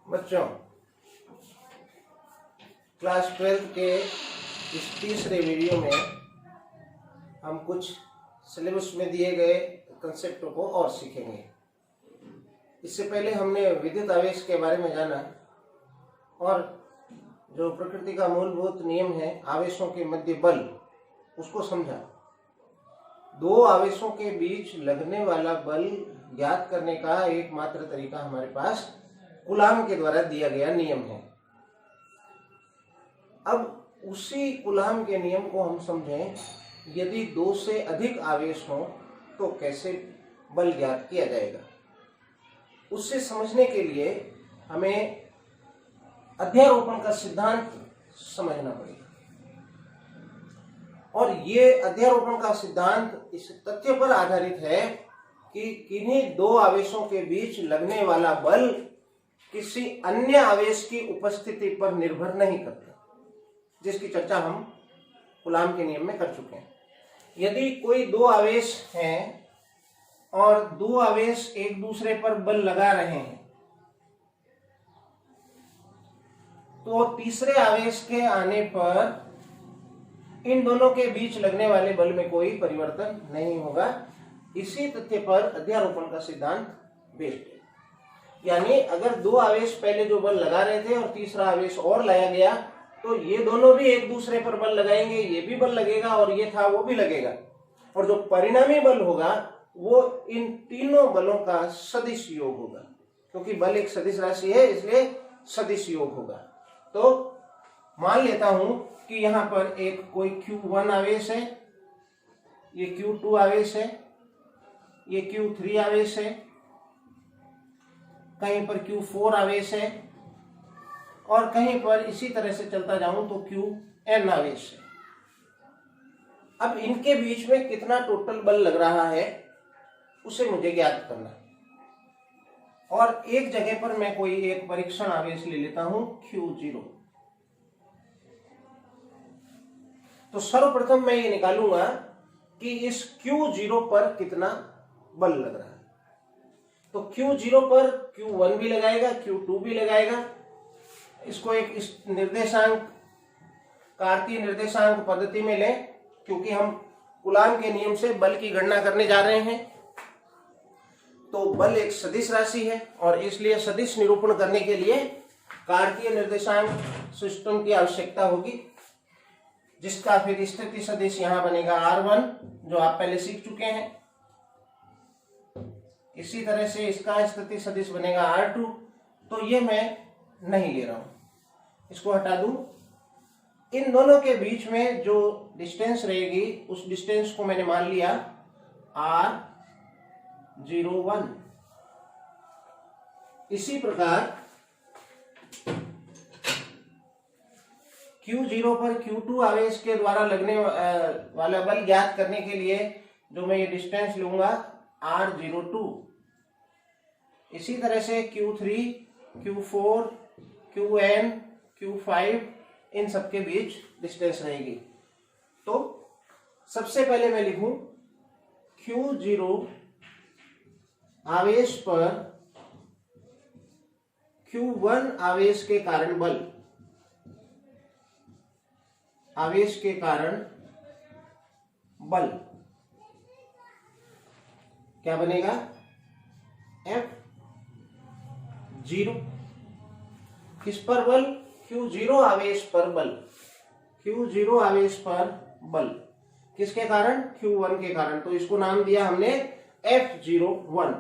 बच्चों, क्लास 12 के इस तीसरे वीडियो में हम कुछ सिलेबस में दिए गए कंसेप्टों को और सीखेंगे। इससे पहले हमने विद्युत आवेश के बारे में जाना और जो प्रकृति का मूलभूत नियम है आवेशों के मध्य बल, उसको समझा। दो आवेशों के बीच लगने वाला बल ज्ञात करने का एकमात्र तरीका हमारे पास कूलाम के द्वारा दिया गया नियम है। अब उसी कूलाम के नियम को हम समझें, यदि दो से अधिक आवेश हों तो कैसे बल ज्ञात किया जाएगा। उससे समझने के लिए हमें अध्यारोपण का सिद्धांत समझना पड़ेगा। और ये अध्यारोपण का सिद्धांत इस तथ्य पर आधारित है कि किन्हीं दो आवेशों के बीच लगने वाला बल किसी अन्य आवेश की उपस्थिति पर निर्भर नहीं करता, जिसकी चर्चा हम कूलाम के नियम में कर चुके हैं। यदि कोई दो आवेश हैं और दो आवेश एक दूसरे पर बल लगा रहे हैं, तो तीसरे आवेश के आने पर इन दोनों के बीच लगने वाले बल में कोई परिवर्तन नहीं होगा। इसी तथ्य पर अध्यारोपण का सिद्धांत बेस्ड है। यानी अगर दो आवेश पहले जो बल लगा रहे थे और तीसरा आवेश और लाया गया, तो ये दोनों भी एक दूसरे पर बल लगाएंगे, ये भी बल लगेगा और ये था वो भी लगेगा, और जो परिणामी बल होगा वो इन तीनों बलों का सदिश योग होगा। क्योंकि बल एक सदिश राशि है, इसलिए सदिश योग होगा। तो मान लेता हूं कि यहां पर एक कोई Q1 आवेश है, ये Q2 आवेश है, ये Q3 आवेश है, कहीं पर Q4 आवेश है और कहीं पर इसी तरह से चलता जाऊं तो Qn आवेश है। अब इनके बीच में कितना टोटल बल लग रहा है उसे मुझे ज्ञात करना है। और एक जगह पर मैं कोई एक परीक्षण आवेश ले लेता हूं Q0। तो सर्वप्रथम मैं ये निकालूंगा कि इस Q0 पर कितना बल लग रहा है। तो Q0 पर Q1 भी लगाएगा, Q2 भी लगाएगा। इसको एक इस निर्देशांक कार्तीय निर्देशांक पद्धति में लें, क्योंकि हम कूलाम के नियम से बल की गणना करने जा रहे हैं। तो बल एक सदिश राशि है और इसलिए सदिश निरूपण करने के लिए कार्तीय निर्देशांक सिस्टम की आवश्यकता होगी, जिसका फिर स्थिति सदिश यहां बनेगा R1, जो आप पहले सीख चुके हैं। इसी तरह से इसका स्थिति सदिश बनेगा R2। तो ये मैं नहीं ले रहा हूं, इसको हटा दूं। इन दोनों के बीच में जो डिस्टेंस रहेगी उस डिस्टेंस को मैंने मान लिया R01। इसी प्रकार Q0 पर Q2 आवेश के द्वारा लगने वाला बल ज्ञात करने के लिए जो मैं ये डिस्टेंस लूंगा R02। इसी तरह से Q3, Q4, Qn, Q5 इन सबके बीच डिस्टेंस रहेगी। तो सबसे पहले मैं लिखूं Q0 आवेश पर Q1 आवेश के कारण बल, आवेश के कारण बल क्या बनेगा F0। किस पर बल? Q0 आवेश पर बल। Q0 आवेश पर बल किसके कारण? Q1 के कारण। तो इसको नाम दिया हमने F01।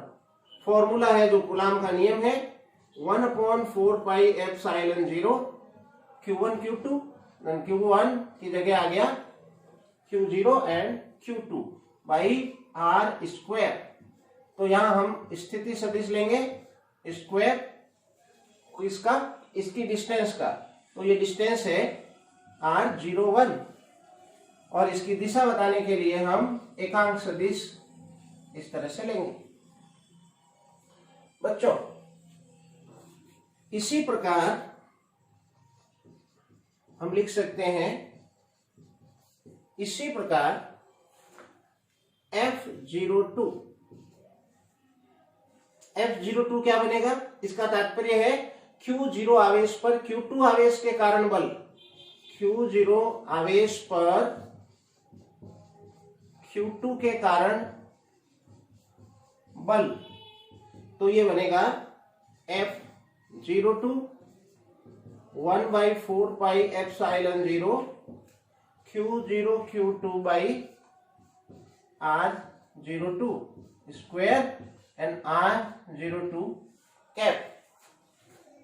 फॉर्मूला है जो कूलाम का नियम है, 1/4 पाई एप्सिलॉन 0 Q1 Q2, Q1 की जगह आ गया Q0 and Q2 by R square. तो यहां हम स्थिति सदिश लेंगे स्क्वायर इसका, इसकी डिस्टेंस का। तो ये डिस्टेंस है R01 और इसकी दिशा बताने के लिए हम एकांक सदिश इस तरह से लेंगे। बच्चों, इसी प्रकार हम लिख सकते हैं, इसी प्रकार F02 F02 क्या बनेगा? इसका तात्पर्य है Q0 आवेश पर Q2 आवेश के कारण बल, Q0 आवेश पर Q2 के कारण बल, तो ये बनेगा F02 1/4 pi epsilon 0 Q0 Q2 by R02 square and R02 cap.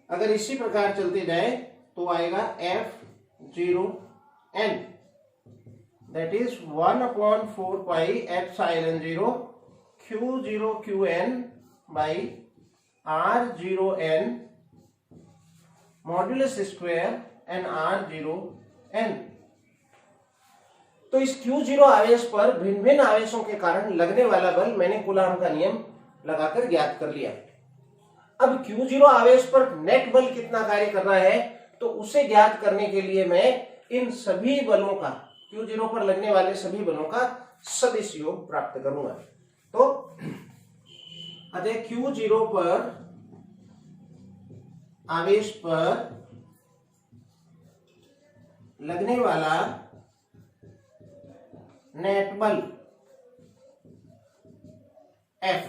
अगर इसी प्रकार चलते जाए तो आएगा F0N, that is 1/4 pi epsilon 0 Q0 QN by R0N modulus square and R0N। तो इस Q0 आवेश पर भिन्न भिन्न आवेशों के कारण लगने वाला बल मैंने कूलॉम का नियम लगाकर ज्ञात कर लिया। अब Q0 आवेश पर नेट बल कितना कार्य कर रहा है, तो उसे ज्ञात करने के लिए मैं इन सभी बलों का, Q0 पर लगने वाले सभी बलों का सदिश योग प्राप्त करूंगा। तो अतः Q0 पर आवेश पर लगने वाला नेट बल F,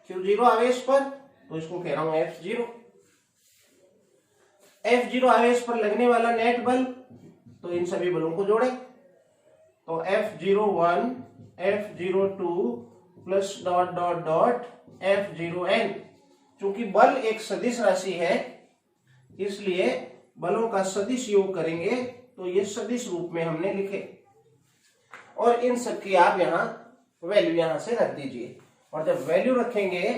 Q0 आवेश पर, तो इसको कह रहा हूं F0। F0 आवेश पर लगने वाला नेट बल, तो इन सभी बलों को जोड़ें, तो F01 F02 plus dot dot dot F0N। चूंकि बल एक सदिश राशि है, इसलिए बलों का सदिश योग करेंगे, तो ये सदिश रूप में हमने लिखे और इन सब की आप यहां वैल्यू यहां से रख दीजिए। और जब वैल्यू रखेंगे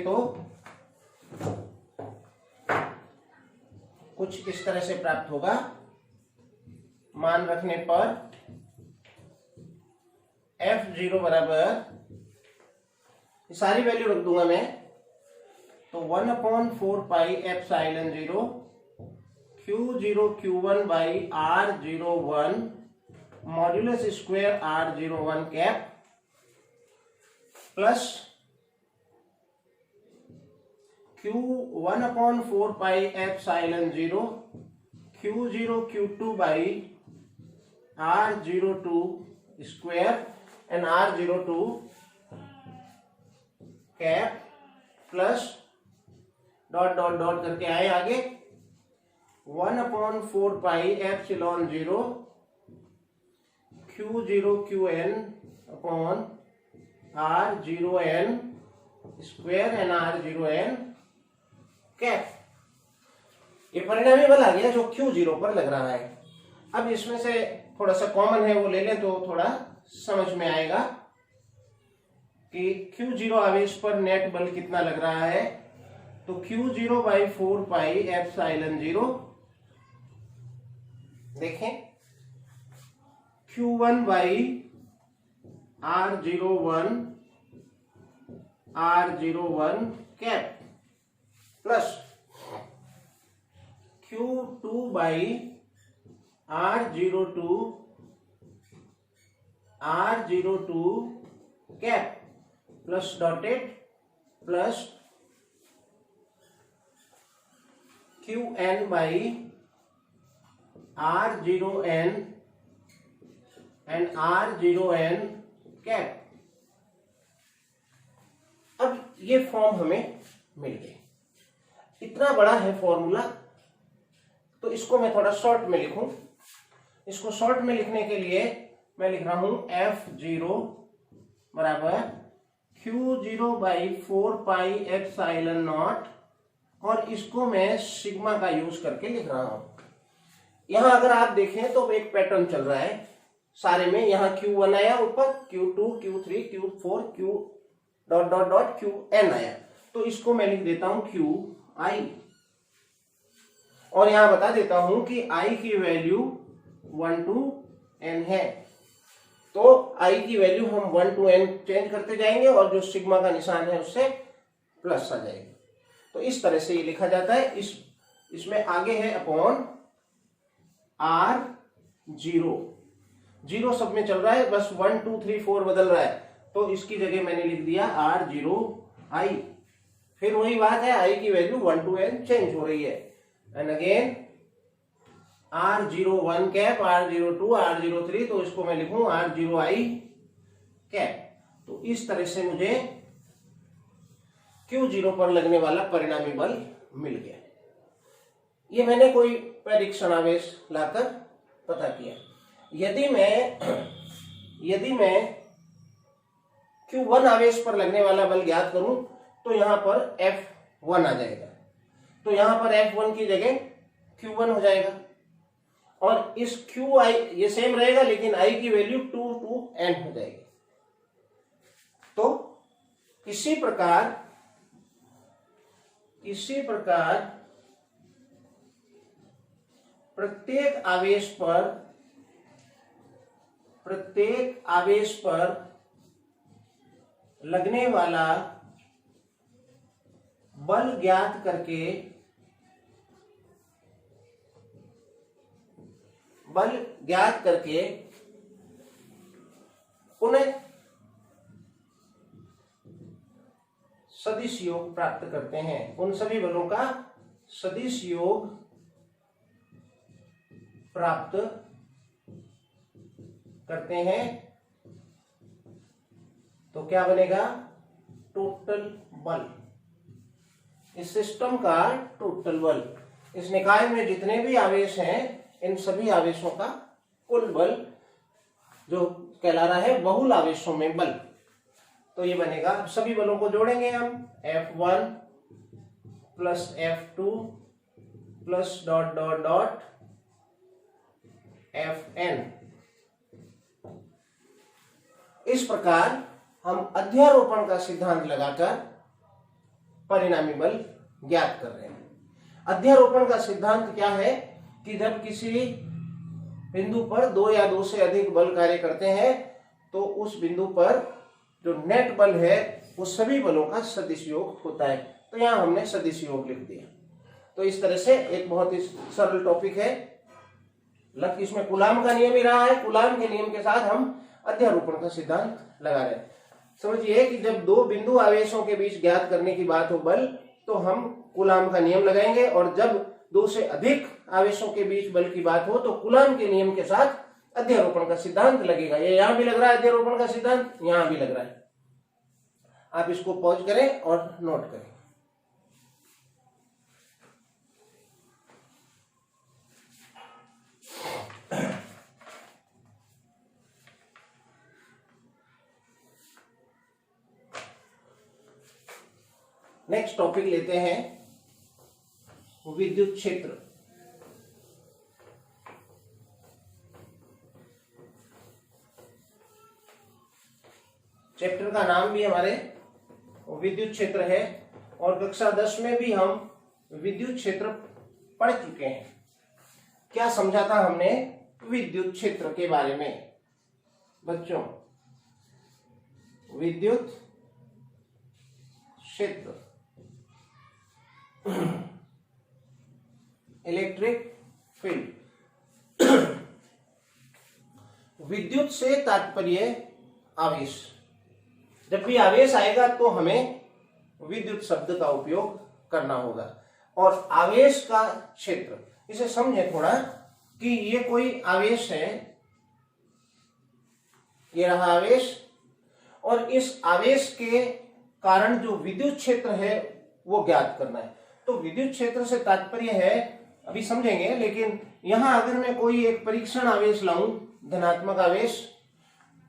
तो कुछ इस तरह से प्राप्त होगा। मान रखने पर F0 बराबर, सारी वैल्यू रख दूंगा मैं, तो 1/4 पाई epsilon 0 Q0 Q1 by R01 modulus square R01 cap plus Q1/4 pi epsilon 0 Q0 Q2 by R02 square and R02 cap plus dot dot dot करके आए आगे 1/4 पाई epsilon 0 Q0 QN upon R0N square and R0N cap. ये परिणामी बल आ गया जो Q0 पर लग रहा है। अब इसमें से थोड़ा सा कॉमन है वो ले लें तो थोड़ा समझ में आएगा कि Q0 आवेश पर नेट बल कितना लग रहा है। तो Q0 बाई 4 पाई एप्सिलॉन 0, देखें Q1 by R01 cap plus Q2 by R02 cap plus dotted plus QN by R0N and R0N cap. अब ये फॉर्म हमें मिल गए। इतना बड़ा है फॉर्मूला, तो इसको मैं थोड़ा शॉर्ट में लिखूं। इसको शॉर्ट में लिखने के लिए मैं लिख रहा हूं F0 बराबर Q0 by 4 pi epsilon not, और इसको मैं सिग्मा का यूज करके लिख रहा हूं। यहां अगर आप देखें तो एक पैटर्न चल रहा है सारे में। यहां Q1 आया ऊपर, Q2 Q3 Q4 Q dot dot dot QN आया, तो इसको मैं लिख देता हूं QI, और यहां बता देता हूं कि I की वैल्यू 1 to N है। तो I की वैल्यू हम 1 to N चेंज करते जाएंगे और जो सिग्मा का निशान है उससे प्लस आ जाएगा। तो इस तरह से ये लिखा जाता है। इसमें आगे है अपॉन R0, 0 सब में चल रहा है, बस 1 2 3 4 बदल रहा है। तो इसकी जगह मैंने लिख दिया R0I। फिर वही बात है, I की वैल्यू 1 to n चेंज हो रही है। And again R01 cap, R02, R03, तो इसको मैं लिखूं R0I कैप। तो इस तरह से मुझे Q0 पर लगने वाला परिणामी बल मिल गया। ये मैंने कोई परीक्षण आवेश लाकर पता किया। यदि मैं Q1 आवेश पर लगने वाला बल ज्ञात करूं तो यहां पर F1 आ जाएगा, तो यहां पर F1 की जगह Q1 हो जाएगा। और इस QI ये सेम रहेगा, लेकिन I की वैल्यू 2 to n हो जाएगी। तो इसी प्रकार प्रत्येक आवेश पर लगने वाला बल ज्ञात करके उन्हें सदिश योग प्राप्त करते हैं। उन सभी बलों का सदिश योग प्राप्त करते हैं तो क्या बनेगा? टोटल बल। इस सिस्टम का टोटल बल, इस निकाय में जितने भी आवेश हैं, इन सभी आवेशों का कुल बल जो कहला रहा है बहुल आवेशों में बल। तो ये बनेगा, सभी बलों को जोड़ेंगे हम, F1 plus F2 plus dot dot dot Fn। इस प्रकार हम अध्यारोपण का सिद्धांत लगाकर परिणामी बल ज्ञात कर रहे हैं। अध्यारोपण का सिद्धांत क्या है कि जब किसी बिंदु पर दो या दो से अधिक बल कार्य करते हैं तो उस बिंदु पर जो नेट बल है वो सभी बलों का सदिश योग होता है। तो यहां हमने सदिश योग लिख दिया। तो इस तरह से एक बहुत ही सरल टॉपिक है। लक्ष्य इसमें कूलाम का नियम ही रहा है। कूलाम के नियम के साथ हम अध्यारोपण का सिद्धांत लगा रहे हैं। समझिए कि जब दो बिंदु आवेशों के बीच ज्ञात करने की बात हो बल, तो हम कूलाम का नियम लगाएंगे, और जब दो से अधिक आवेशों के बीच बल की बात हो तो कूलाम के नियम के साथ अध्यारोपण का सिद्धांत लगेगा। ये यहां भी लग रहा है अध्यारोपण का सिद्धांत, यहां भी लग रहा है। आप इसको पॉज करें और नोट करें। नेक्स्ट टॉपिक लेते हैं विद्युत क्षेत्र। चैप्टर का नाम भी हमारे विद्युत क्षेत्र है, और कक्षा 10 में भी हम विद्युत क्षेत्र पढ़ चुके हैं। क्या समझा था हमने विद्युत क्षेत्र के बारे में बच्चों? विद्युत क्षेत्र, इलेक्ट्रिक फील्ड। विद्युत से तात्पर्य आवेश। जब भी आवेश आएगा तो हमें विद्युत शब्द का उपयोग करना होगा। और आवेश का क्षेत्र, इसे समझे थोड़ा कि ये कोई आवेश है, ये रहा आवेश, और इस आवेश के कारण जो विद्युत क्षेत्र है वो ज्ञात करना है। तो विद्युत क्षेत्र से तात्पर्य है, अभी समझेंगे, लेकिन यहां अगर मैं कोई एक परीक्षण आवेश लाऊं, धनात्मक आवेश,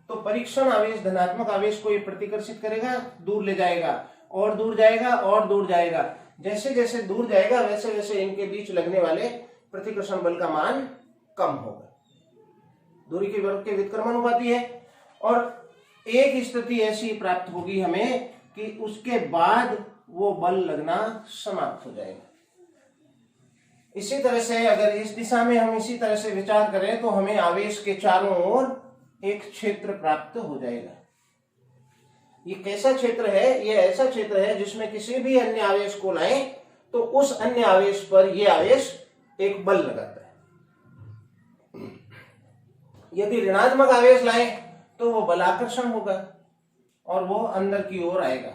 तो परीक्षण आवेश धनात्मक आवेश को ये प्रतिकर्षित करेगा, दूर ले जाएगा, और दूर जाएगा, और दूर जाएगा। जैसे जैसे दूर जाएगा वैसे वैसे इनके बीच लगने वाले प्रतिकर्षण बल का मान कम होगा। दूरी के वर्ग के व्युत्क्रमानुपाती है। और एक स्थिति ऐसी प्राप्त होगी हमें कि उसके बाद वो बल लगना समाप्त हो जाएगा। इसी तरह से अगर इस दिशा में हम इसी तरह से विचार करें तो हमें आवेश के चारों ओर एक क्षेत्र प्राप्त हो जाएगा। ये कैसा क्षेत्र है? ये ऐसा क्षेत्र है जिसमें किसी भी अन्य आवेश को लाएं तो उस अन्य आवेश पर ये आवेश एक बल लगाता है। यदि ऋणात्मक आवेश लाएं तो वो बल आकर्षण होगा। और वो अंदर की ओर आएगा,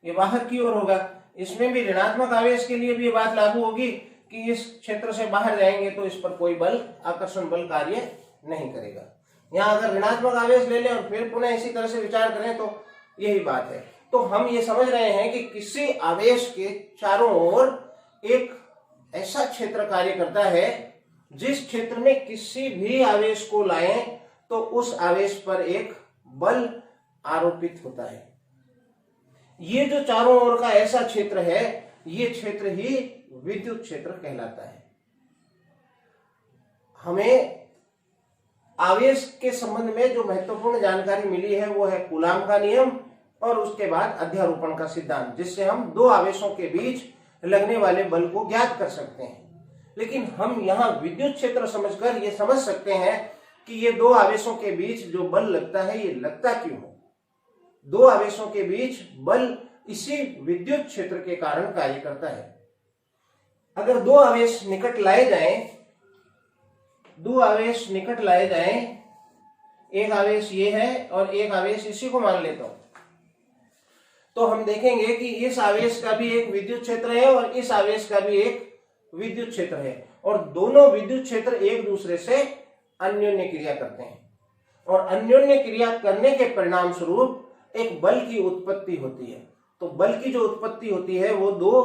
ये बाहर की ओर होगा। इसमें भी ऋणात्मक आवेश के लिए भी ये बात लागू होगी कि इस क्षेत्र से बाहर जाएंगे तो इस पर कोई बल, आकर्षण बल कार्य नहीं करेगा। यहाँ अगर ऋणात्मक आवेश ले लें और फिर पुनः इसी तरह से विचार करें तो यही बात है। तो हम ये समझ रहे हैं कि किसी आवेश के चारों ओर एक ऐसा क्षेत्र कार्य करता है जिस क्षेत्र में किसी भी आवेश को लाएं तो उस आवेश पर एक बल आरोपित होता है। ये जो चारों ओर का ऐसा क्षेत्र है, ये क्षेत्र ही विद्युत क्षेत्र कहलाता है। हमें आवेश के संबंध में जो महत्वपूर्ण जानकारी मिली है वो है कूलाम का नियम और उसके बाद अध्यारोपण का सिद्धांत, जिससे हम दो आवेशों के बीच लगने वाले बल को ज्ञात कर सकते हैं। लेकिन हम यहाँ विद्युत क्षेत्र समझकर ये समझ सकते हैं कि ये दो आवेशों के बीच जो बल लगता है ये लगता क्यों है। दो आवेशों के बीच बल इसी विद्युत क्षेत्र के कारण कार्य करता है। अगर दो आवेश निकट लाए जाएं, एक आवेश ये है और एक आवेश इसी को मान लेता हूं, तो हम देखेंगे कि इस आवेश का भी एक विद्युत क्षेत्र है और इस आवेश का भी एक विद्युत क्षेत्र है और दोनों विद्युत क्षेत्र एक दूसरे से अन्योन्य क्रिया करते हैं और अन्योन्य क्रिया करने के परिणाम स्वरूप एक बल की उत्पत्ति होती है। तो बल की जो उत्पत्ति होती है वो दो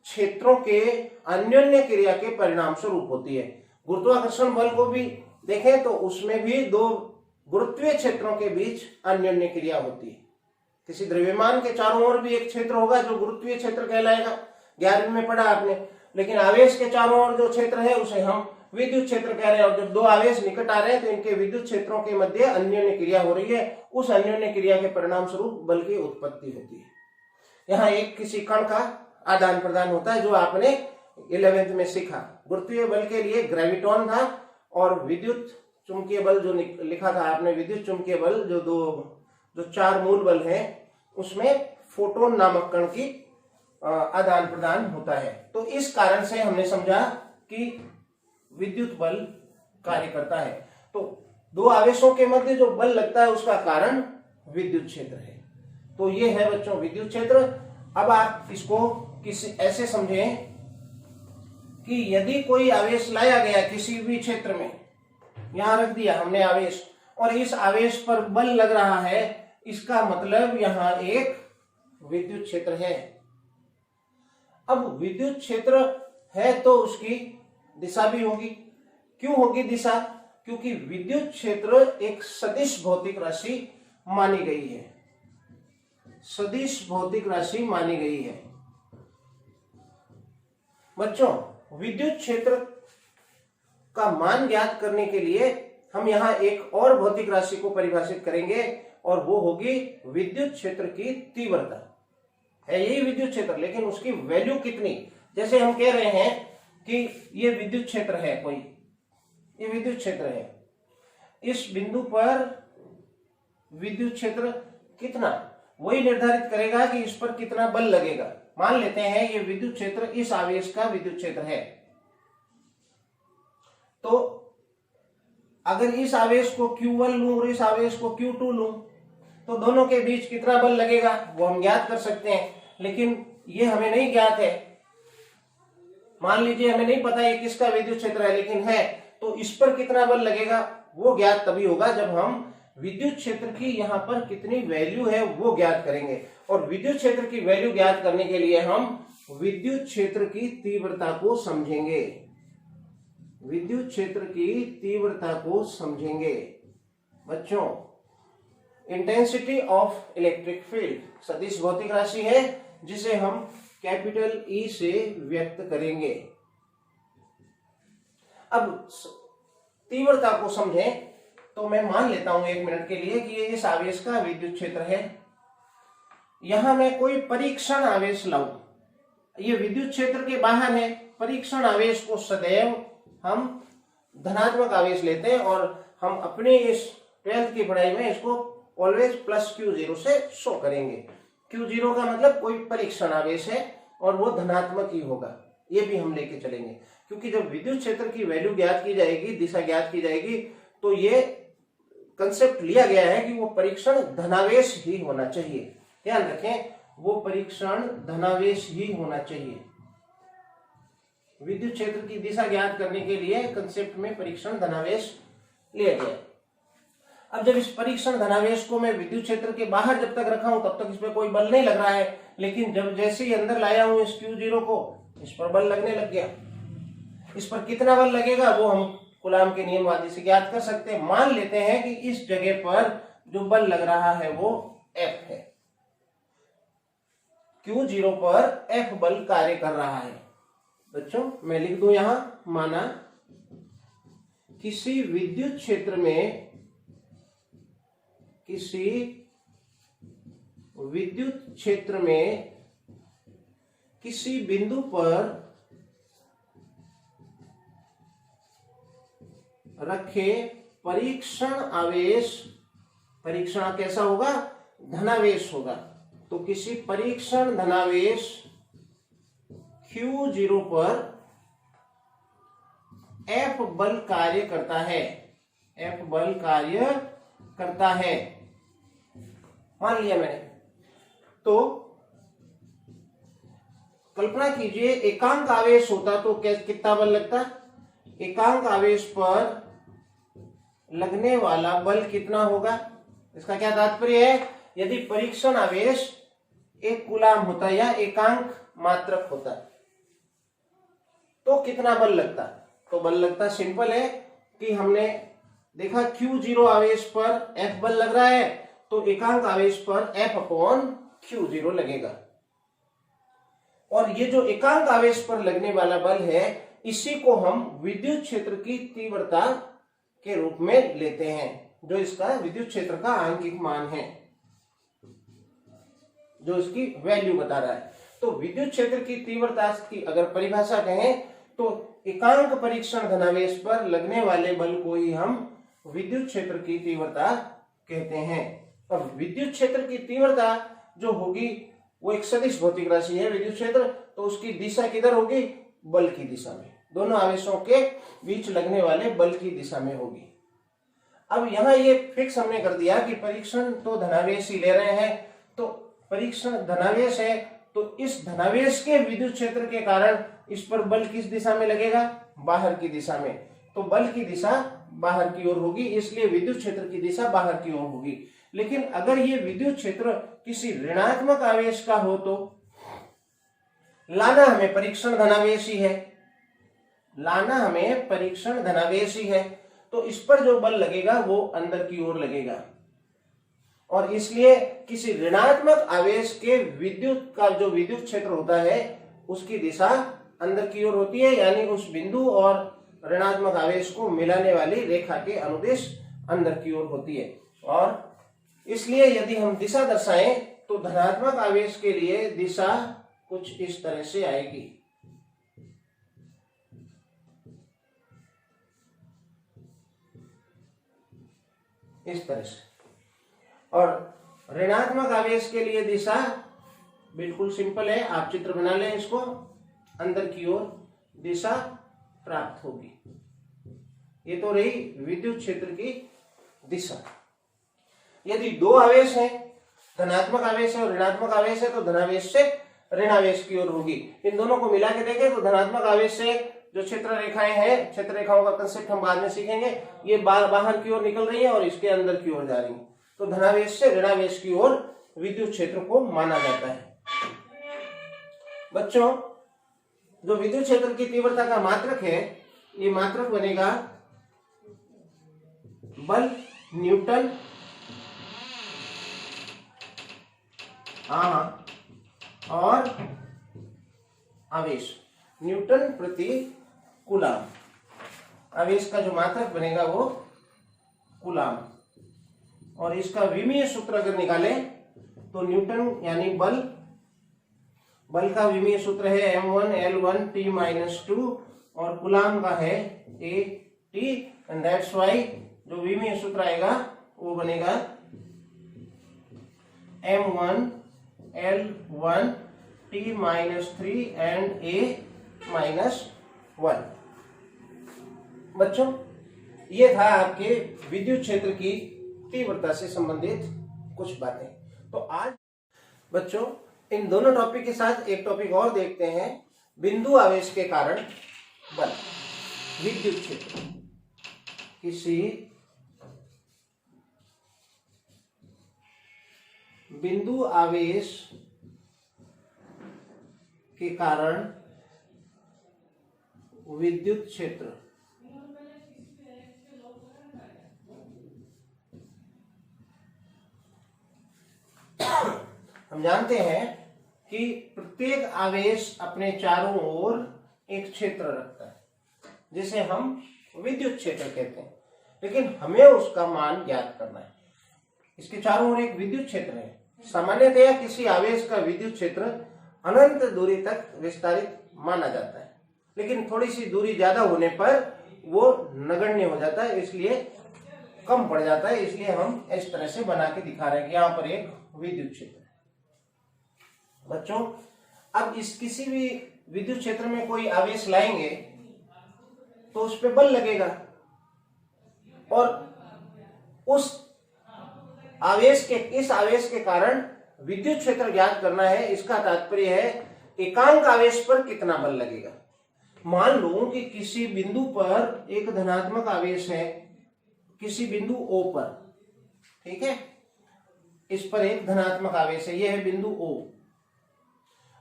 क्षेत्रों के अन्योन्य क्रिया के परिणाम स्वरूप होती है। गुरुत्वाकर्षण बल को भी देखें तो उसमें भी दो गुरुत्वीय क्षेत्रों के बीच अन्योन्य क्रिया होती है। किसी द्रव्यमान के चारों ओर भी एक क्षेत्र होगा जो गुरुत्वीय क्षेत्र कहलाएगा, 11वीं में पढ़ा आपने। लेकिन आवेश के चारों ओर जो क्षेत्र है उसे हम विद्युत क्षेत्र कह रहे हैं और जब दो आवेश निकट आ रहे हैं तो इनके विद्युत क्षेत्रों के मध्य अन्योन्य क्रिया हो रही है, उस अन्योन्य क्रिया के परिणाम स्वरूप बल की उत्पत्ति होती है। यहाँ एक किसी कण का आदान प्रदान होता है जो आपने 11वीं में सीखा। गुरुत्वीय बल के लिए ग्रेविटॉन था और विद्युत चुंबकीय बल जो लिखा था आपने, विद्युत चुंबकीय बल जो चार मूल बल है उसमें फोटोन नामक कण की आदान प्रदान होता है। तो इस कारण से हमने समझा कि विद्युत बल कार्य करता है। तो दो आवेशों के मध्य जो बल लगता है उसका कारण विद्युत क्षेत्र है। तो ये है बच्चों विद्युत क्षेत्र। अब आप इसको किसी ऐसे समझें कि यदि कोई आवेश लाया गया किसी भी क्षेत्र में, यहां रख दिया हमने आवेश और इस आवेश पर बल लग रहा है, इसका मतलब यहां एक विद्युत क्षेत्र है। अब विद्युत क्षेत्र है तो उसकी दिशा भी होगी। क्यों होगी दिशा? क्योंकि विद्युत क्षेत्र एक सदिश भौतिक राशि मानी गई है। सदिश भौतिक राशि मानी गई है। बच्चों विद्युत क्षेत्र का मान ज्ञात करने के लिए हम यहाँ एक और भौतिक राशि को परिभाषित करेंगे और वो होगी विद्युत क्षेत्र की तीव्रता। है यही विद्युत क्षेत्र, लेकिन उसकी वैल्यू कितनी? जैसे हम कह रहे हैं कि ये विद्युत क्षेत्र है, कोई ये विद्युत क्षेत्र है, इस बिंदु पर विद्युत क्षेत्र कितना, वही निर्धारित करेगा कि इस पर कितना बल लगेगा। मान लेते हैं ये विद्युत क्षेत्र इस आवेश का विद्युत क्षेत्र है, तो अगर इस आवेश को Q1 लूं और इस आवेश को Q2 लूं तो दोनों के बीच कितना बल लगेगा वो हम ज्ञात कर सकते हैं, लेकिन ये हमें नहीं ज्ञात है। मान लीजिए हमें नहीं पता ये किसका विद्युत क्षेत्र है, लेकिन है, तो इस पर कितना बल लगेगा वो ज्ञात तभी होगा जब हम विद्युत क्षेत्र की यहाँ पर कितनी वैल्यू है वो ज्ञात करेंगे। और विद्युत क्षेत्र की वैल्यू ज्ञात करने के लिए हम विद्युत क्षेत्र की तीव्रता को समझेंगे। विद्युत क्षेत्र की तीव्रता को समझेंगे। बच्चों इंटेंसिटी ऑफ इलेक्ट्रिक फील्ड सदिश भौतिक राशि है जिसे हम कैपिटल E से व्यक्त करेंगे। अब तीव्रता को समझें तो मैं मान लेता हूं 1 मिनट के लिए कि ये इस आवेश का विद्युत क्षेत्र है। यहां मैं कोई परीक्षण आवेश लाऊं, ये विद्युत क्षेत्र के बाहर है। परीक्षण आवेश को सदैव हम धनात्मक आवेश लेते हैं और हम अपने इस 12th की पढ़ाई में इसको ऑलवेज प्लस Q0 से शो करेंगे। Q0 का मतलब कोई परीक्षण आवेश है और वो धनात्मक ही होगा, ये भी हम लेके चलेंगे। क्योंकि जब विद्युत क्षेत्र की वैल्यू ज्ञात की जाएगी, दिशा ज्ञात की जाएगी, तो ये कंसेप्ट लिया गया है कि वो परीक्षण धनावेश ही होना चाहिए। ध्यान रखें, वो परीक्षण धनावेश ही होना चाहिए। विद्युत क्षेत्र की दिशा ज्ञात करने के लिए कंसेप्ट में परीक्षण धनावेश लिया गया। अब जब इस परीक्षण धनावेश को मैं विद्युत क्षेत्र के बाहर जब तक रखा हूं तब तक इसमें कोई बल नहीं लग रहा है, लेकिन जब जैसे ही अंदर लाया हूं इस Q0 को, इस पर बल लगने लग गया। इस पर कितना बल लगेगा वो हम कूलाम के नियमवादी से ज्ञात कर सकते हैं। मान लेते हैं कि इस जगह पर जो बल लग रहा है वो F है। Q0 पर F बल कार्य कर रहा है। बच्चों मैं लिख दूं यहां, माना किसी विद्युत क्षेत्र में किसी बिंदु पर रखे परीक्षण आवेश, परीक्षण कैसा होगा? धनावेश होगा। तो किसी परीक्षण धनावेश Q0 पर F बल कार्य करता है, F बल कार्य करता है, मान लिया मैंने। तो कल्पना कीजिए एकांक आवेश होता तो कितना बल लगता? एकांक आवेश पर लगने वाला बल कितना होगा? इसका क्या तात्पर्य है? यदि परीक्षण आवेश एक कूलाम होता या एकांक मात्रक होता तो कितना बल लगता? तो बल लगता सिंपल है कि हमने देखा Q0 आवेश पर F बल लग रहा है, तो एकांक आवेश पर F अपॉन Q0 लगेगा। और ये जो एकांक आवेश पर लगने वाला बल है, इसी को हम विद्युत क्षेत्र की तीव्रता के रूप में लेते हैं, जो इसका विद्युत क्षेत्र का आंकिक मान है, जो इसकी वैल्यू बता रहा है। तो विद्युत क्षेत्र की तीव्रता की अगर परिभाषा कहें तो एकांक परीक्षण धनावेश पर लगने वाले बल को ही हम विद्युत क्षेत्र की तीव्रता कहते हैं। अब विद्युत क्षेत्र की तीव्रता जो होगी वो एक सदिश भौतिक राशि है विद्युत क्षेत्र, तो उसकी दिशा किधर होगी? बल की दिशा में, दोनों आवेशों के बीच लगने वाले बल की दिशा में होगी। अब यहाँ ये फिक्स हमने कर दिया कि परीक्षण तो धनावेश ही ले रहे हैं, तो परीक्षण धनावेश है तो इस धनावेश के विद्युत क्षेत्र के कारण इस पर बल किस दिशा में लगेगा? बाहर की दिशा में। तो बल की दिशा बाहर की ओर होगी, इसलिए विद्युत क्षेत्र की दिशा बाहर की ओर होगी। लेकिन अगर ये विद्युत क्षेत्र किसी ऋणात्मक आवेश का हो तो लाना हमें परीक्षण धनावेश ही है, लाना हमें परीक्षण धनावेश ही है, तो इस पर जो बल लगेगा वो अंदर की ओर लगेगा। और इसलिए किसी ऋणात्मक आवेश के विद्युत का जो विद्युत क्षेत्र होता है उसकी दिशा अंदर की ओर होती है, यानी उस बिंदु और ऋणात्मक आवेश को मिलाने वाली रेखा के अनुदिश अंदर की ओर होती है। और इसलिए यदि हम दिशा दर्शाएं तो धनात्मक आवेश के लिए दिशा कुछ इस तरह से आएगी। इस तरह से। और ऋणात्मक आवेश के लिए दिशा बिल्कुल सिंपल है, आप चित्र बना लें इसको, अंदर की ओर दिशा प्राप्त होगी। ये तो रही विद्युत क्षेत्र की दिशा। यदि दो आवेश हैं, धनात्मक आवेश है और ऋणात्मक आवेश है, तो धनावेश से ऋणावेश की ओर होगी। इन दोनों को मिला के देखें तो धनात्मक आवेश से जो क्षेत्र रेखाएं हैं, क्षेत्र रेखाओं का कंसेप्ट हम बाद में सीखेंगे, ये बाहर की ओर निकल रही है और इसके अंदर की ओर जा रही है। तो धनावेश से ऋणावेश की ओर विद्युत क्षेत्र को माना जाता है। बच्चों, जो विद्युत क्षेत्र की तीव्रता का मात्रक है, ये मात्रक बनेगा बल न्यूटन और आवेश न्यूटन प्रति कूलाम। आवेश का जो मात्रक बनेगा वो कूलाम, और इसका विमीय सूत्र अगर निकालें तो न्यूटन यानी बल का विमीय सूत्र है m1L1T-2 और कूलाम का है AT, एंड दैट्स व्हाई जो विमीय सूत्र आएगा वो बनेगा m1L1T-3 एंड A-1। बच्चों, ये था आपके विद्युत क्षेत्र की तीव्रता से संबंधित कुछ बातें। तो आज बच्चों इन दोनों टॉपिक के साथ एक टॉपिक और देखते हैं, बिंदु आवेश के कारण बल। विद्युत क्षेत्र, किसी बिंदु आवेश के कारण विद्युत क्षेत्र। हम जानते हैं कि प्रत्येक आवेश अपने चारों ओर एक क्षेत्र रखता है जिसे हम विद्युत क्षेत्र कहते हैं, लेकिन हमें उसका मान ज्ञात करना है। इसके चारों ओर एक विद्युत क्षेत्र है। सामान्यतया किसी आवेश का विद्युत क्षेत्र अनंत दूरी तक विस्तारित माना जाता है, लेकिन थोड़ी सी दूरी ज्यादा होने पर वो नगण्य हो जाता है, इसलिए कम पड़ जाता है। इसलिए हम इस तरह से बना के दिखा रहे हैं कि यहाँ पर एक विद्युत क्षेत्र है। बच्चों अब इस किसी भी विद्युत क्षेत्र में कोई आवेश लाएंगे तो उस पर बल लगेगा, और इस आवेश के कारण विद्युत क्षेत्र ज्ञात करना है। इसका तात्पर्य है एकांक आवेश पर कितना बल लगेगा। मान लो कि किसी बिंदु पर एक धनात्मक आवेश है, किसी बिंदु O पर, ठीक है, इस पर एक धनात्मक आवेश है, यह है बिंदु O,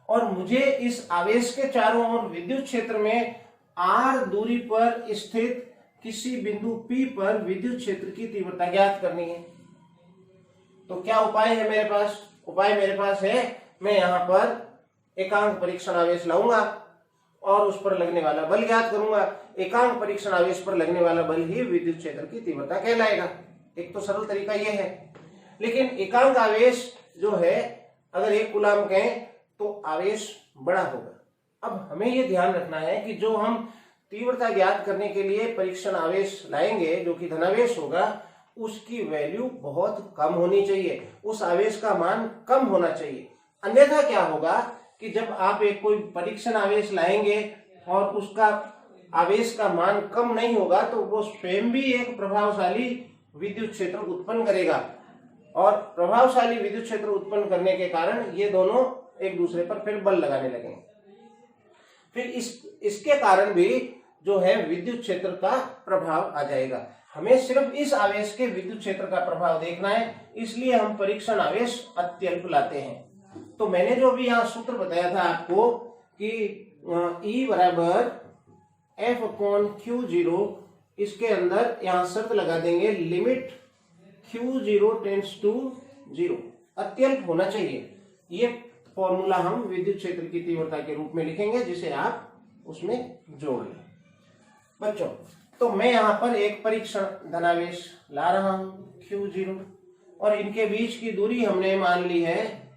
और मुझे इस आवेश के चारों ओर विद्युत क्षेत्र में r दूरी पर स्थित किसी बिंदु P पर विद्युत क्षेत्र की तीव्रता ज्ञात करनी है। तो क्या उपाय है मेरे पास? उपाय मेरे पास है, मैं यहाँ पर एकांक परीक्षण आवेश लाऊंगा और उस पर लगने वाला बल ज्ञात करूंगा। एकांक परीक्षण आवेश पर लगने वाला बल ही विद्युत क्षेत्र की तीव्रता कहलाएगा। एक तो सरल तरीका यह है, लेकिन एकांक आवेश जो है अगर 1 कूलाम कहें तो आवेश बड़ा होगा। अब हमें यह ध्यान रखना है कि जो हम तीव्रता ज्ञात करने के लिए परीक्षण आवेश लाएंगे जो कि धनावेश होगा, उसकी वैल्यू बहुत कम होनी चाहिए, उस आवेश का मान कम होना चाहिए। अन्यथा क्या होगा कि जब आप एक कोई परीक्षण आवेश लाएंगे और उसका आवेश का मान कम नहीं होगा तो वो स्वयं भी एक प्रभावशाली विद्युत क्षेत्र उत्पन्न करेगा, और प्रभावशाली विद्युत क्षेत्र उत्पन्न करने के कारण ये दोनों एक दूसरे पर फिर बल लगाने लगेंगे। फिर इसके कारण भी जो है विद्युत क्षेत्र का प्रभाव आ जाएगा। हमें सिर्फ इस आवेश के विद्युत क्षेत्र का प्रभाव देखना है, इसलिए हम परीक्षण आवेश अत्यल्प लाते हैं। तो मैंने जो भी यहाँ सूत्र बताया था आपको कि E बराबर F/Q0, इसके अंदर यहाँ शर्त लगा देंगे लिमिट Q0 टेंड्स टू 0, अत्यल्प होना चाहिए। ये फॉर्मूला हम विद्युत क्षेत्र की तीव्रता के रूप में लिखेंगे, जिसे आप उसमें जोड़ लें। बच्चों तो मैं यहाँ पर एक परीक्षण धनावेश ला रहा हूं Q0, और इनके बीच की दूरी हमने मान ली है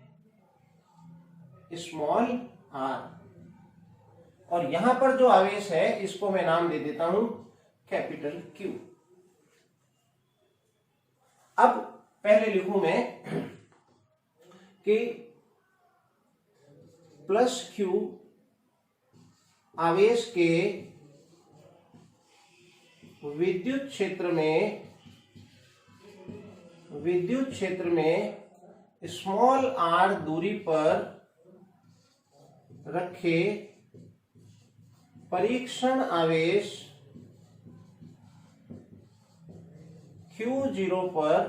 स्मॉल r, और यहां पर जो आवेश है इसको मैं नाम दे देता हूं कैपिटल Q। अब पहले लिखूं मैं कि प्लस Q आवेश के विद्युत क्षेत्र में स्मॉल r दूरी पर रखे परीक्षण आवेश Q0 पर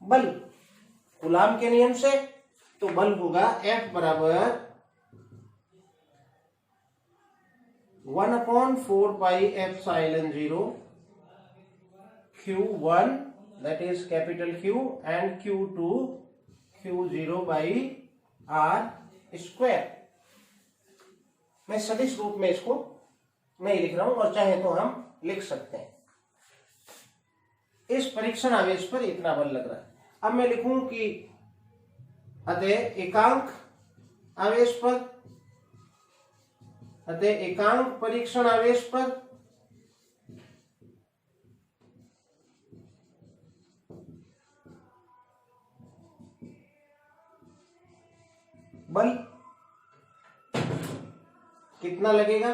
बल कूलाम के नियम से, तो बल होगा F बराबर 1/4 पाई epsilon 0 Q1 that is capital Q and Q2 Q0 by R square। मैं सदिश रूप में इसको नहीं लिख रहा हूं, और चाहे तो हम लिख सकते हैं। इस परीक्षण आवेश पर इतना बल लग रहा है। अब मैं लिखूं कि अतः एकांक परीक्षण आवेश पर बल कितना लगेगा?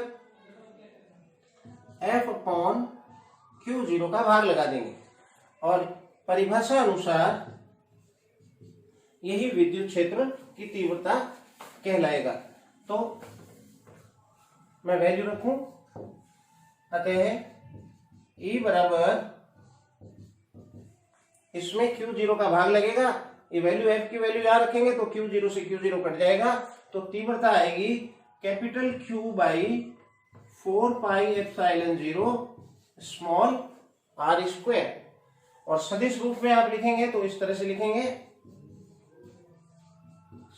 F/Q0 का भाग लगा देंगे, और परिभाषा अनुसार यही विद्युत क्षेत्र की तीव्रता कहलाएगा। तो मैं वैल्यू रखूं, अतः E बराबर इसमें Q0 का भाग लगेगा, ये वैल्यू F की वैल्यू यहां रखेंगे तो Q0 से Q0 कट जाएगा, तो तीव्रता आएगी capital Q by 4 pi epsilon 0 small r square. और सदिश रूप में आप लिखेंगे तो इस तरह से लिखेंगे,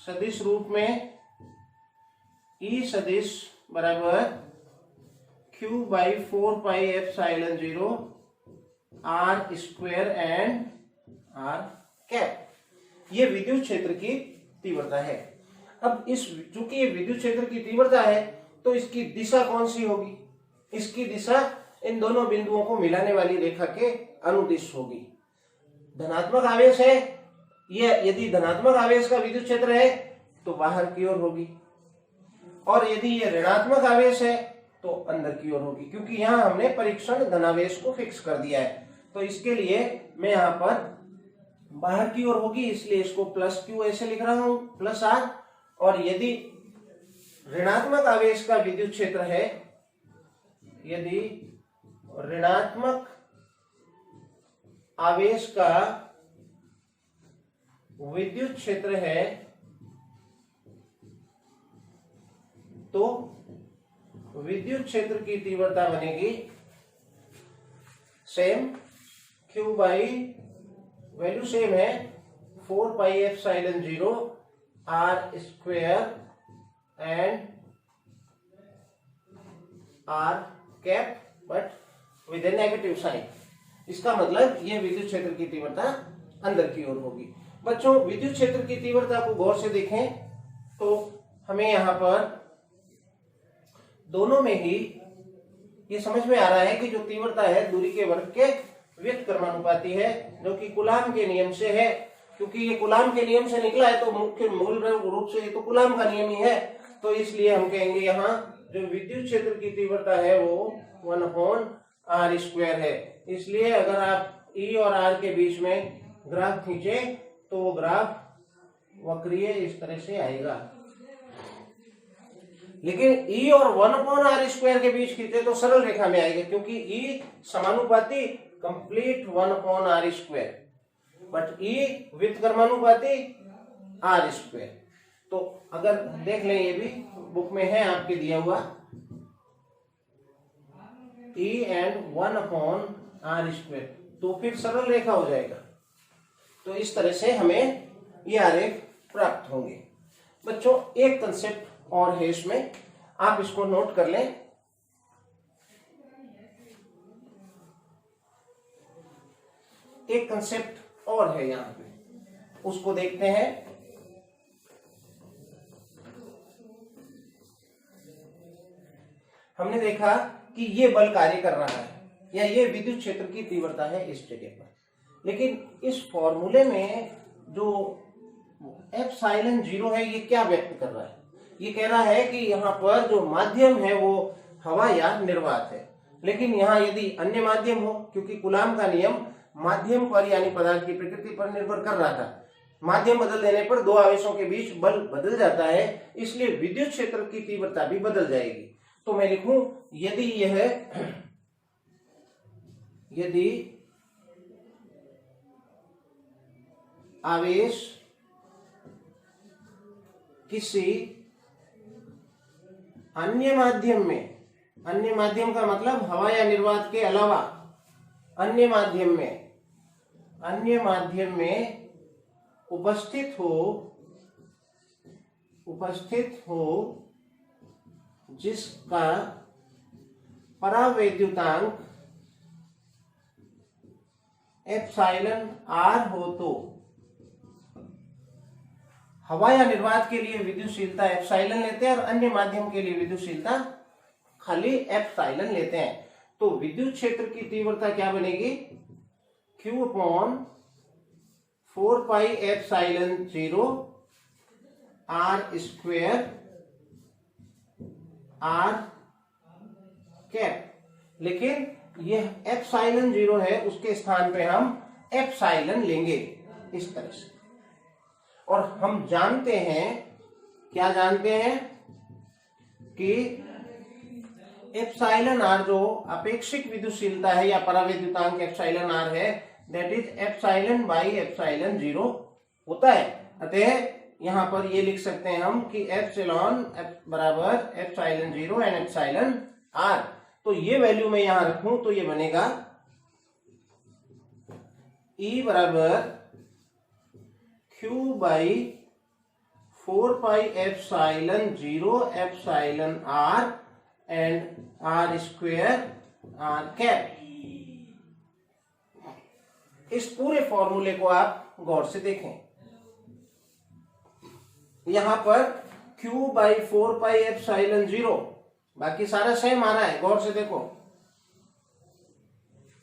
सदिश रूप में E सदिश बराबर Q by 4 pi epsilon 0 r square and r cap. ये विद्युत क्षेत्र की तीव्रता है। अब इस चूंकि ये विद्युत क्षेत्र की तीव्रता है तो इसकी दिशा कौन सी होगी? इसकी दिशा इन दोनों बिंदुओं को मिलाने वाली रेखा के अनुदिश होगी। धनात्मक आवेश है, ये यदि धनात्मक आवेश का विद्युत क्षेत्र है तो बाहर की ओर होगी, और यदि ये ऋणात्मक आवेश है तो अंदर की ओर होगी, क्योंकि यहां हमने परीक्षण धनावेश को फिक्स कर दिया है। तो इसके लिए मैं यहां पर बाहर की ओर होगी, इसलिए इसको प्लस क्यू ऐसे लिख रहा हूं, प्लस आर। और यदि ऋणात्मक आवेश का विद्युत क्षेत्र है, यदि ऋणात्मक आवेश का विद्युत क्षेत्र है तो विद्युत क्षेत्र की तीव्रता बनेगी same Q by value same है 4 pi epsilon 0 r square and r cap, but with a negative sign. इसका मतलब यह विद्युत क्षेत्र की तीव्रता अंदर की ओर होगी। बच्चों, विद्युत क्षेत्र की तीव्रता को गौर से देखें तो हमें यहां पर दोनों में ही ये समझ में आ रहा है कि जो तीव्रता है दूरी के वर्ग के व्युत्क्रमानुपाती है, जो कि कूलाम के नियम से है। क्योंकि ये कूलाम के नियम से निकला है तो मुख्य मूल रूप से ये तो कूलाम का नियम ही है। तो इसलिए हम कहेंगे यहाँ जो विद्युत क्षेत्र की तीव्रता है वो 1/r स्क्वायर है। इसलिए अगर आप E और R के बीच में ग्राफ खींचे तो वो ग्राफ वक्रीय इस तरह से आएगा। लेकिन E और 1/r स्क्वायर के बीच खींचे तो सरल रेखा में आएगा, क्योंकि E समानुपाती complete 1/r square, but E व्युत्क्रमानुपाती r square. तो अगर देख लें, ये भी बुक में है आपके दिया हुआ, E एंड 1/r स्क्वायर, तो फिर सरल रेखा हो जाएगा। तो इस तरह से हमें ये आरेख प्राप्त होंगे। बच्चों, एक कंसेप्ट और है इसमें, आप इसको नोट कर लें। एक कंसेप्ट और है यहां पे, उसको देखते हैं। हमने देखा कि ये बल कार्य कर रहा है या ये विद्युत क्षेत्र की तीव्रता है इस जगह पर, लेकिन इस फॉर्मूले में जो एप्सिलॉन 0 है ये क्या व्यक्त कर रहा है? ये कह रहा है कि यहाँ पर जो माध्यम है वो हवा या निर्वात है। लेकिन यहाँ यदि अन्य माध्यम हो, क्योंकि कूलाम का नियम माध्यम पर यानी पदार्थ की प्रकृति पर निर्भर कर रहा था, माध्यम बदल देने पर दो आवेशों के बीच बल बदल जाता है, इसलिए विद्युत क्षेत्र की तीव्रता भी बदल जाएगी। तो मैं लिखूं, यदि आवेश किसी अन्य माध्यम में, अन्य माध्यम का मतलब हवा या निर्वात के अलावा अन्य माध्यम में उपस्थित हो जिसका परावैद्युतांक एप्सिलॉन r हो, तो हवा या निर्वात के लिए विद्युतशीलता एप्सिलॉन लेते हैं और अन्य माध्यम के लिए विद्युतशीलता खाली एप्सिलॉन लेते हैं। तो विद्युत क्षेत्र की तीव्रता क्या बनेगी? Q/4 पाई epsilon 0 r square r cap. लेकिन यह एप्सिलॉन 0 है, उसके स्थान पे हम एप्सिलॉन लेंगे इस तरह से। और हम जानते हैं, क्या जानते हैं कि एप्सिलॉन आर जो अपेक्षिक विद्युतशीलता है या परावैद्युतांक एप्सिलॉन आर है, that is epsilon by epsilon 0 होता है। अतः यहां पर ये लिख सकते हैं हम कि एप्सिलॉन बराबर एप्सिलॉन 0 एंड एप्सिलॉन आर। तो ये वैल्यू मैं यहां रखूं तो ये बनेगा E बराबर Q by 4 pi epsilon 0 epsilon R and R square R cap. इस पूरे फॉर्मूले को आप गौर से देखें। यहां पर Q बाई 4 पाई एप्सिलॉन 0, बाकी सारा सेम आ रहा है, गौर से देखो।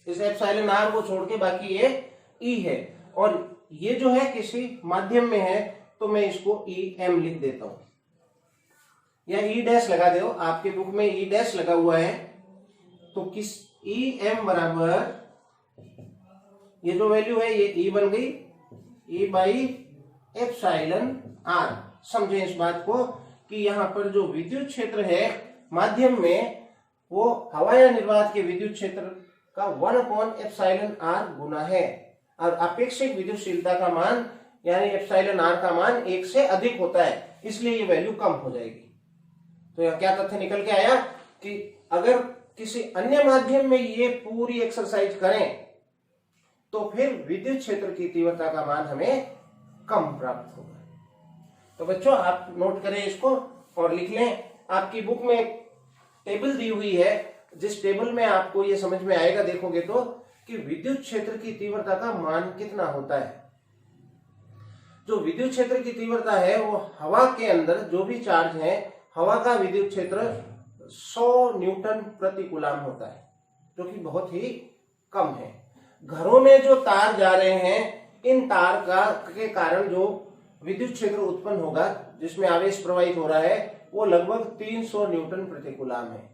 इस एप्सिलॉन आर को छोड़ के बाकी ये E है, और ये जो है किसी माध्यम में है तो मैं इसको EM लिख देता हूं, या E डैश लगा दो, आपके बुक में E डैश लगा हुआ है। तो किस EM बराबर ये जो वैल्यू है ये E बन गई, E बाई एप्सिलॉन आर। समझे इस बात को कि यहाँ पर जो विद्युत क्षेत्र है माध्यम में, वो हवा या निर्वात के विद्युत क्षेत्र का 1/एप्सिलॉन आर गुना है, और अपेक्षित विद्युतशीलता का मान यानी एप्सिलॉन आर का मान 1 से अधिक होता है, इसलिए ये वैल्यू कम हो जाएगी। तो यह क्या तथ्य निकल के आया कि अगर किसी अन्य माध्यम में ये पूरी एक्सरसाइज करें तो फिर विद्युत क्षेत्र की तीव्रता का मान हमें कम प्राप्त होगा। तो बच्चों आप नोट करें इसको और लिख लें। आपकी बुक में एक टेबल दी हुई है, जिस टेबल में आपको ये समझ में आएगा, देखोगे तो, कि विद्युत क्षेत्र की तीव्रता का मान कितना होता है। जो विद्युत क्षेत्र की तीव्रता है वो हवा के अंदर जो भी चार्ज है, हवा का विद्युत क्षेत्र 100 न्यूटन प्रति कूलम होता है, जो कि बहुत ही कम है। घरों में जो तार जा रहे हैं, इन तार के कारण जो विद्युत क्षेत्र उत्पन्न होगा, जिसमें आवेश प्रवाहित हो रहा है, वो लगभग 300 न्यूटन प्रति कूलम है।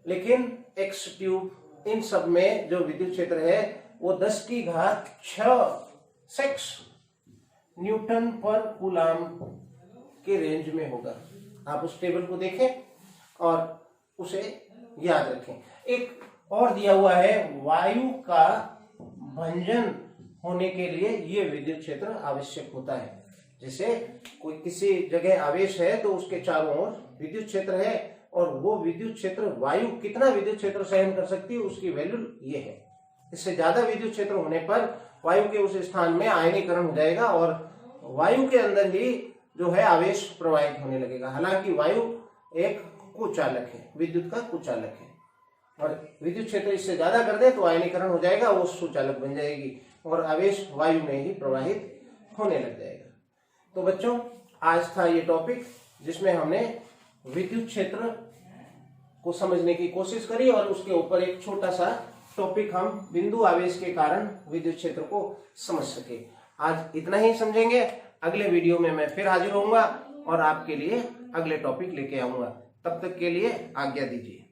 लेकिन एक्स ट्यूब इन सब में जो विद्युत क्षेत्र है वो 10⁶ न्यूटन पर कूलम के रेंज में होगा। आप उस टेबल को देखें और उसे याद रखें। एक और दिया हुआ है, वायु का भंजन होने के लिए ये विद्युत क्षेत्र आवश्यक होता है। जैसे कोई किसी जगह आवेश है तो उसके चारों ओर विद्युत क्षेत्र है, और वो विद्युत क्षेत्र वायु कितना विद्युत क्षेत्र सहन कर सकती है उसकी वैल्यू ये है। इससे ज्यादा विद्युत क्षेत्र होने पर वायु के उस स्थान में आयनीकरण हो जाएगा और वायु के अंदर ही जो है आवेश प्रवाहित होने लगेगा। हालांकि वायु एक कुचालक है, विद्युत का कुचालक है, और विद्युत क्षेत्र इससे ज्यादा कर दे तो आयनीकरण हो जाएगा, वो सुचालक बन जाएगी और आवेश वायु में ही प्रवाहित होने लग जाएगा। तो बच्चों आज था ये टॉपिक जिसमें हमने विद्युत क्षेत्र को समझने की कोशिश करी, और उसके ऊपर एक छोटा सा टॉपिक हम बिंदु आवेश के कारण विद्युत क्षेत्र को समझ सके। आज इतना ही समझेंगे। अगले वीडियो में मैं फिर हाजिर होऊंगा और आपके लिए अगले टॉपिक लेके आऊंगा। तब तक के लिए आज्ञा दीजिए।